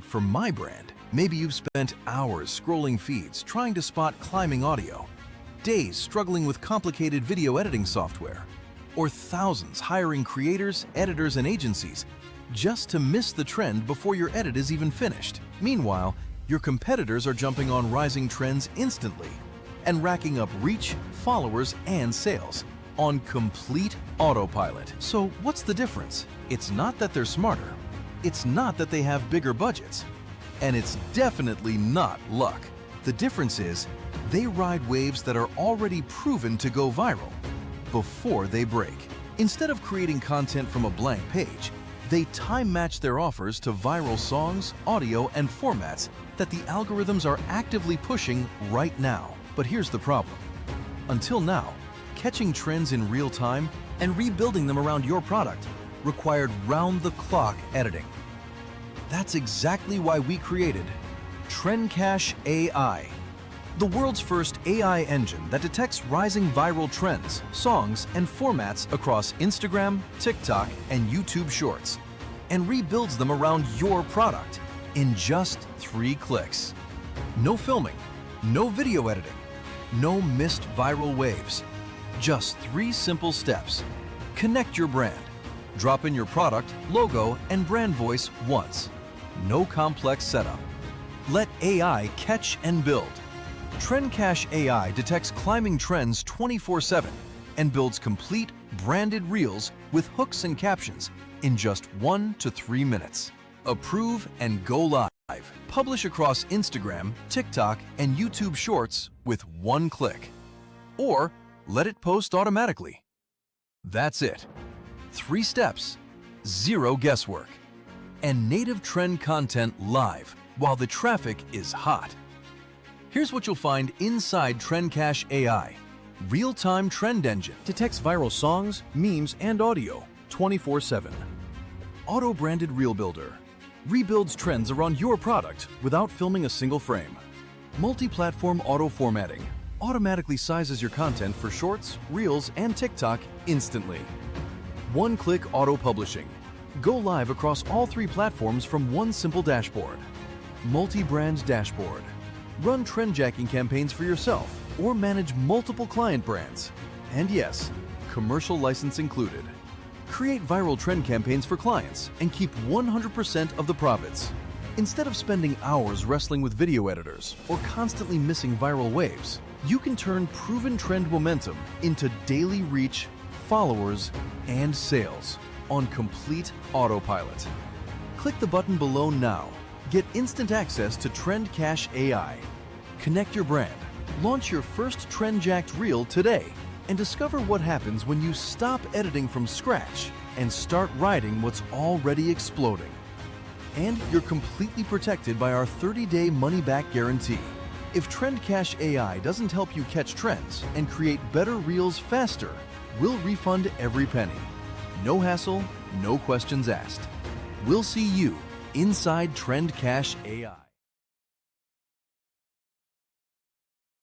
for my brand. Maybe you've spent hours scrolling feeds trying to spot climbing audio, days struggling with complicated video editing software, or thousands hiring creators, editors, and agencies just to miss the trend before your edit is even finished. Meanwhile, your competitors are jumping on rising trends instantly and racking up reach, followers, and sales on complete autopilot. So what's the difference? It's not that they're smarter. It's not that they have bigger budgets. And it's definitely not luck. The difference is they ride waves that are already proven to go viral before they break. Instead of creating content from a blank page, they time-match their offers to viral songs, audio, and formats that the algorithms are actively pushing right now. But here's the problem. Until now, catching trends in real time and rebuilding them around your product required round-the-clock editing. That's exactly why we created TrendCash AI, the world's first AI engine that detects rising viral trends, songs, and formats across Instagram, TikTok, and YouTube Shorts, and rebuilds them around your product in just 3 clicks. No filming, no video editing, no missed viral waves. Just 3 simple steps. Connect your brand. Drop in your product, logo, and brand voice once. No complex setup. Let AI catch and build. TrendCash AI detects climbing trends 24/7 and builds complete branded reels with hooks and captions in just 1 to 3 minutes. Approve and go live. Publish across Instagram, TikTok, and YouTube Shorts with 1 click. Or let it post automatically. That's it. 3 steps, 0 guesswork, and native trend content live while the traffic is hot. Here's what you'll find inside TrendCash AI. Real-time trend engine. Detects viral songs, memes, and audio 24/7. Auto-branded reel builder. Rebuilds trends around your product without filming a single frame. Multi-platform auto formatting. Automatically sizes your content for Shorts, Reels, and TikTok instantly. 1-click auto publishing. Go live across all 3 platforms from one simple dashboard. Multi-brand dashboard. Run trend-jacking campaigns for yourself or manage multiple client brands. And yes, commercial license included. Create viral trend campaigns for clients and keep 100% of the profits. Instead of spending hours wrestling with video editors or constantly missing viral waves, you can turn proven trend momentum into daily reach, followers, and sales on complete autopilot. Click the button below now. Get instant access to TrendCash AI. Connect your brand, launch your first trend-jacked reel today, and discover what happens when you stop editing from scratch and start riding what's already exploding. And you're completely protected by our 30-day money-back guarantee. If TrendCash AI doesn't help you catch trends and create better reels faster, we'll refund every penny. No hassle, no questions asked. We'll see you inside TrendCash AI.